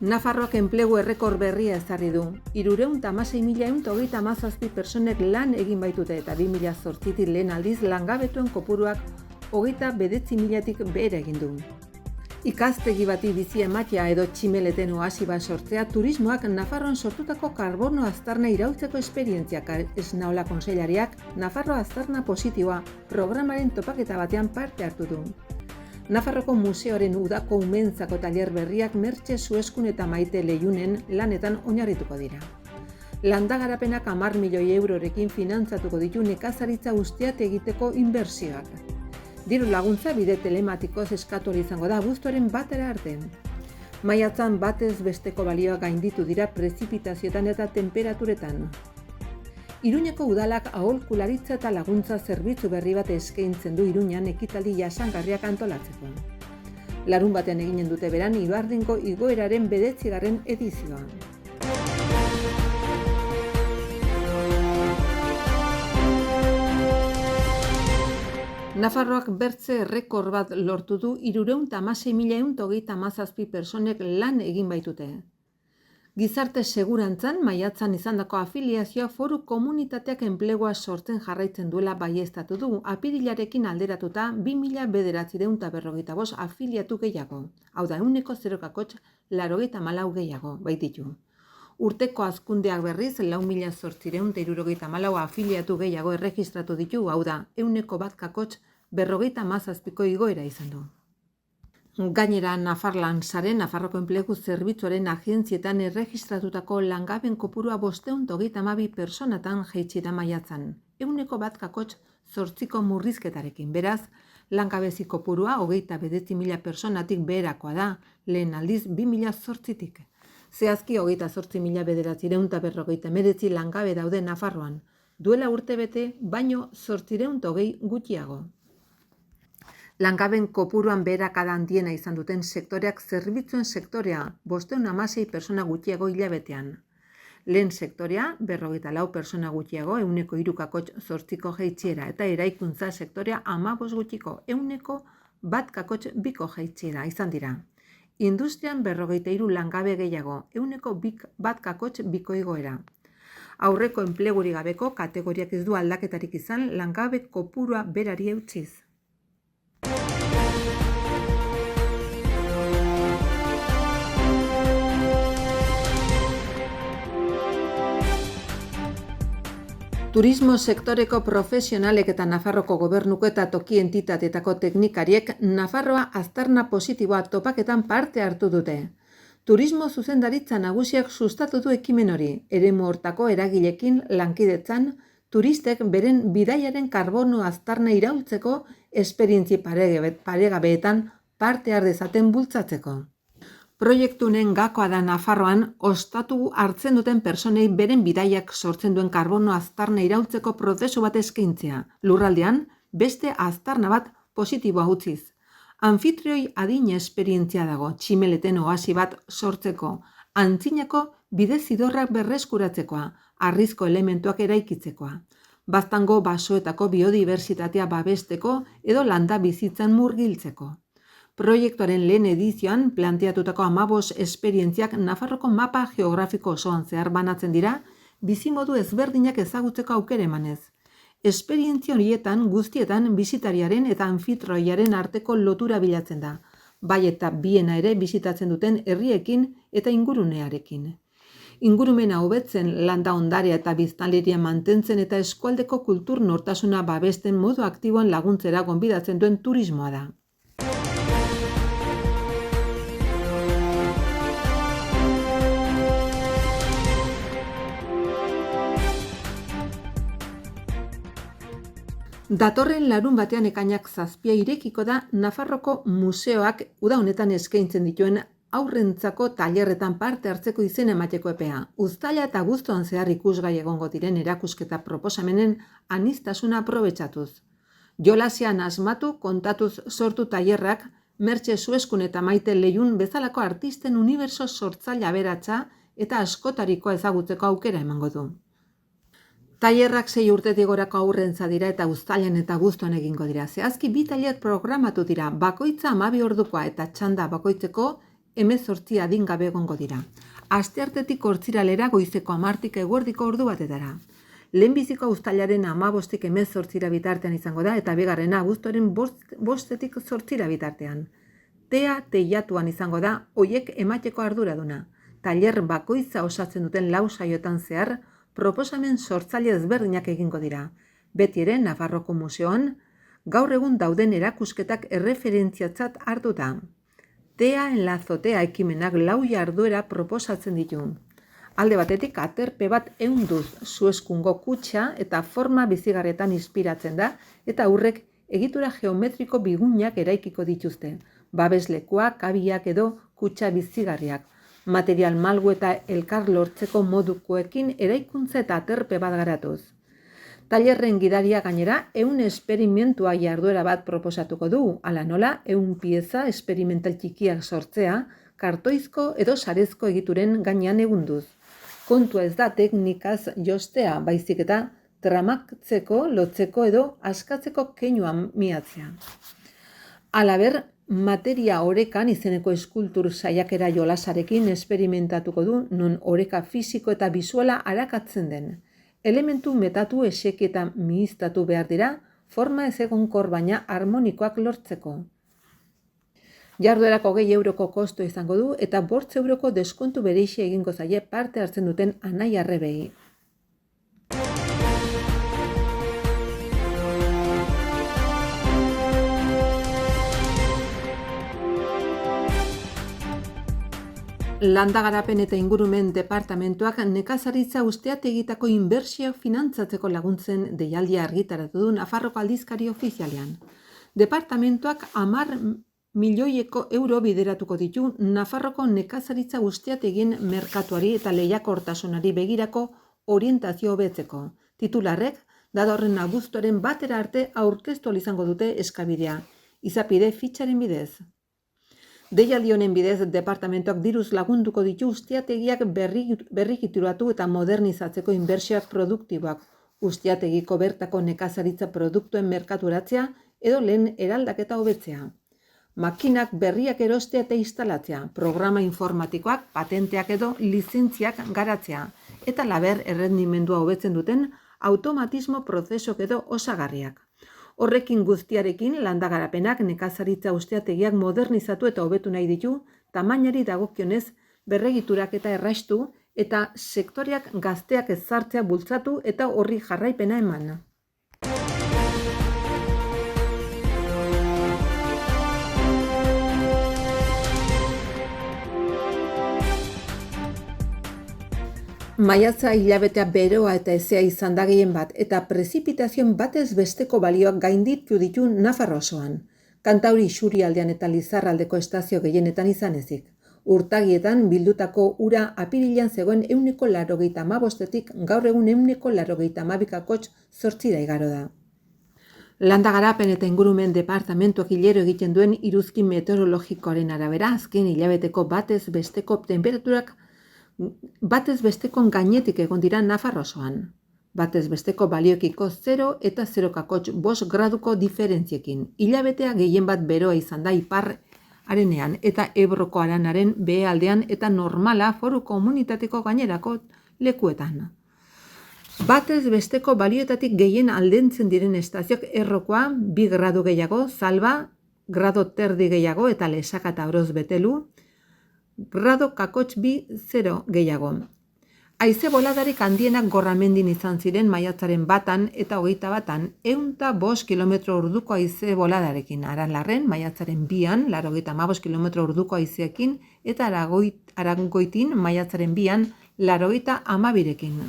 Nafarroak enplegu errekor berria ezarri du. 316.137 personek lan egin baitute eta 2008 lehen aldiz langabetuen kopuruak 29.000-tik behera egin du. Ikastegi bati bizia ematea edo tximeleten oasi bat sortzea turismoak Nafarroan sortutako karbono aztarna iraultzeko esperientziak esnaola kontseilariak Nafarro aztarna positiboa programaren topaketa batean parte hartu du. Nafarroko museoaren udako umentzako tailer berriak Mertxe Sueskun eta Maite Leiunen lanetan oinarrituko dira. Landagarapenak 10 milioi eurorekin finantzatuko ditu nekazaritza ustiat egiteko inbertsioak. Diru laguntza bide telematikoz eskatu izango da abuztuaren 1 arte. Maiatzan batez besteko balioak gainditu dira prezipitazioetan eta temperaturetan. Iruñeko udalak aholkularitza eta laguntza zerbitzu berri bat eskaintzen du Iruñan ekitaldi jasangarriak antolatzeko. Larunbatean eginen dute beran Ibarrengo igoeraren 9. edizioa. Nafarroak bertze errekor bat lortu du 316.137 personek lan egin baitute. Gizarte segurantzan maiatzan izandako afiliazioa foru komunitateak enplegua sortzen jarraitzen duela baieztatu du, apirilarekin alderatuta 2.945 afiliatu gehiago. Hau da, 0,84 gehiago baititu. Urteko hazkundeak berriz 4.874 afiliatu gehiago erregistratu ditu, hau da, 1,57 igoera izan du. Gainera, Nafarlansaren Nafarroko enplegu zerbitzuaren agentzietan erregistratutako langaben kopurua 532 personatan jaitsi da maiatzan, 1,8 murrizketarekin. Beraz, langabezi kopurua 29.000 personatik beherakoa da, lehen aldiz 2008tik. Zehazki 28.949 langabe daude Nafarroan, duela urtebete baino 820 gutxiago. Langaben kopuruan beherakada handiena izan duten sektoreak zerbitzuen sektorea 516 persona gutxiago hilabetean. Lehen sektorea 54 persona gutxiago 3,8 jaitsiera eta eraikuntza sektorea 15 gutxiko 1,1 jaitsiera izan dira. Industrian 53 langabe gehiago 1,2 igoera. Aurreko enpleguri gabeko kategoriak ez du aldaketarik izan langabe kopurua berari eutsiz. Turismo sektoreko profesionalek eta Nafarroko gobernuko eta toki entitateetako teknikariek Nafarroa aztarna positiboa topaketan parte hartu dute. Turismo zuzendaritza nagusiak sustatu du ekimen hori, eremu hortako eragilekin lankidetzan, turistek beren bidaiaren karbono aztarna iraultzeko esperientzi paregabeetan parte har dezaten bultzatzeko. Proiektu honen gakoa da Nafarroan ostatu hartzen duten personei beren bidaiak sortzen duen karbono aztarna iraultzeko prozesu bat eskaintzea, lurraldean beste aztarna bat positiboa utziz. Anfitrioi adina esperientzia dago, tximeleten oasi bat sortzeko, antzinako bidezidorrak berreskuratzekoa, harrizko elementuak eraikitzekoa, baztango basoetako biodibertsitatea babesteko edo landa bizitzan murgiltzeko. Proiektuaren lehen edizioan planteatutako 15 esperientziak Nafarroko mapa geografiko osoan zehar banatzen dira, bizimodu ezberdinak ezagutzeko aukera emanez. Esperientzia horietan guztietan bisitariaren eta anfitrioiaren arteko lotura bilatzen da, bai eta biena ere bisitatzen duten herriekin eta ingurunearekin. Ingurumena hobetzen, landa ondarea eta biztanleria mantentzen eta eskualdeko kultur nortasuna babesten modu aktiboan laguntzera gonbidatzen duen turismoa da. Datorren larunbatean ekainak 7 irekiko da Nafarroko museoak uda honetan eskaintzen dituen aurrentzako tailerretan parte hartzeko izena emateko epea. Uztaila eta abuztuan zehar ikusgai egongo diren erakusketa proposamenen aniztasuna aprobetxatuz. Jolasian asmatu kontatuz sortu tailerrak Mertxe Sueskun eta Maite Leiun bezalako artisten uniberso sortzaile aberatsa eta askotarikoa ezagutzeko aukera emango du. Tailerrak 6 urtetik gorako haurrentza dira eta uztailean eta abuztuan egingo dira. Zehazki 2 tailer programatu dira, bakoitza 12 ordukoa eta txanda bakoitzeko 18 adingabe egongo dira. Asteartetik Ostiralera goizeko 10tik eguerdiko ordu batetara. Lehenbiziko uztailaren 15tik 18 bitartean izango da eta bigarrena abuztuaren 5tik 8 bitartean. Tea teilatuan izango da hoiek emateko arduraduna. Tailer bakoitza osatzen duten 4 saioetan zehar proposamen sortzaile ezberdinak egingo dira. Beti ere Nafarroko Museoan gaur egun dauden erakusketak erreferentziatzat hartuta. Tea en la azotea ekimenak 4 jarduera proposatzen ditu. Alde batetik aterpe bat ehunduz zueskungo kutxa eta forma bizigarretan inspiratzen da eta aurrek egitura geometriko bigunak eraikiko dituzte. Babeslekuak, kabiak edo kutxa bizigarriak. Material malgu eta elkar lortzeko modukoekin eraikuntza eta aterpe bat garatuz. Tailerren gidaria gainera 100 esperimentua jarduera bat proposatuko du, hala nola 100 pieza esperimental txikiak sortzea, kartoizko edo sarezko egituren gainean egunduz. Kontua ez da teknikaz jostea, baizik eta tramatzeko, lotzeko edo askatzeko keinuan miatzea. Halaber, materia orekan izeneko eskultur saiakera jolasarekin esperimentatuko du non oreka fisiko eta bisuala arakatzen den. Elementu metatu eseki eta mihiztatu behar dira, forma ezegonkor baina harmonikoak lortzeko. Jarduerako 20 euroko kosto izango du eta 5 euroko deskontu bereixe egingo zaie parte hartzen duten anai-arrebei. Landa Garapen eta Ingurumen Departamentuak nekazaritza ustiategitako inbertsio finantzatzeko laguntzen deialdia argitaratu du Nafarroko aldizkari ofizialean. Departamentuak 10 milioieko euro bideratuko ditu Nafarroko nekazaritza ustiategien merkatuari eta lehiakortasunari begirako orientazio hobetzeko. Titularrek datorren abuztuaren 1 arte aurkeztu izango dute eskabidea, izapide fitxaren bidez. Deialdi honen bidez, departamentuak diruz lagunduko ditu ustiategiak berrigituratu eta modernizatzeko inbertsioak produktiboak, ustiategiko bertako nekazaritza produktuen merkaturatzea edo lehen eraldaketa hobetzea. Makinak berriak erostea eta instalatzea, programa informatikoak, patenteak edo lizentziak garatzea, eta laber errendimendua hobetzen duten automatismo prozesok edo osagarriak. Horrekin guztiarekin Landa Garapenak nekazaritza ustiategiak modernizatu eta hobetu nahi ditu, tamainari dagokionez berregiturak eta erraistu eta sektoreak gazteak ezartzea bultzatu eta horri jarraipena eman. Maiatza hilabetea beroa eta hezea izan da gehien bat eta prezipitazioen batez besteko balioak gainditu ditu Nafarro osoan. Kantauri isurialdean eta Lizarraldeko estazio gehienetan izan ezik. Urtagietan bildutako ura apirilean zegoen 185tik gaur egun 182 zortzira igaro da. Landa Garapen eta Ingurumen Departamentuak hilero egiten duen iruzkin meteorologikoaren arabera azken hilabeteko batez besteko temperaturak batez bestekon gainetik egon dira Nafarro osoan. Batez besteko balioekiko 0 eta 0,5 graduko diferentziekin. Hilabetea gehien bat beroa izan da ipar arenean eta Ebroko aranaren behealdean eta normala foru komunitateko gainerako lekuetan. Batez besteko balioetatik gehien aldentzen diren estazioak Errokoa 2 gradu gehiago, Zalba grado terdi gehiago eta Lesaka eta Oroz Betelu grado kakotx 0 gehiago. Haize boladarik handienak Gorramendin izan ziren maiatzaren 1 eta 21 105 km/orduko haize boladarekin. Aranlarren maiatzaren 2 85 km/orduko haizeekin eta Arangoitin maiatzaren 2 82rekin.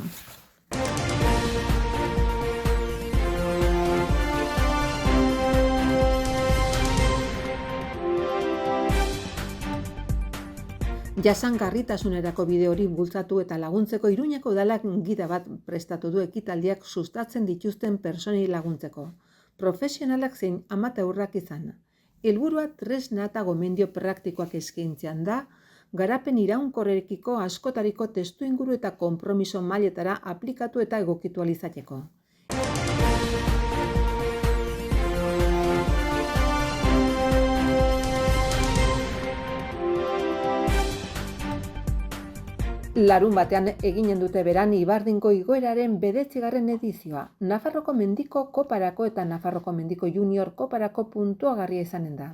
Jasangarritasunerako bide hori bultzatu eta laguntzeko Iruñeko udalak gida bat prestatu du ekitaldiak sustatzen dituzten pertsonei laguntzeko. Profesionalak zein amateurrak izan. Helburua tresna eta gomendio praktikoak eskaintzean da, garapen iraunkorrekiko askotariko testuinguru eta konpromiso mailetara aplikatu eta egokitu ahal izateko. Larun batean eginen dute beran Ibardingo igoeraren 9. edizioa. Nafarroko Mendiko Koparako eta Nafarroko Mendiko Junior Koparako puntuagarria izanen da.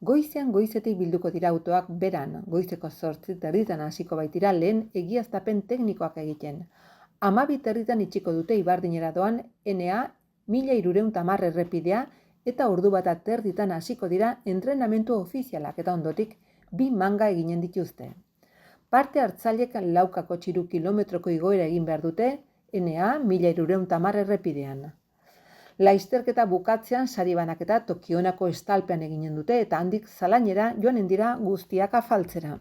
Goizean goizetik bilduko dira autoak beran, goizeko 8:30 hasiko baitira lehen egiaztapen teknikoak egiten. 12:30 itxiko dute Ibardinera doan NA 1310 errepidea eta 1:30 hasiko dira entrenamendu ofizialak eta ondotik 2 manga eginen dituzte. Parte hartzaileek 4,3 kilometroko igoera egin behar dute NA 1310 errepidean. Laizterketa bukatzean sari banaketa Tokionako estalpean eginen dute eta handik Zalainera joanen dira guztiak afaltzera.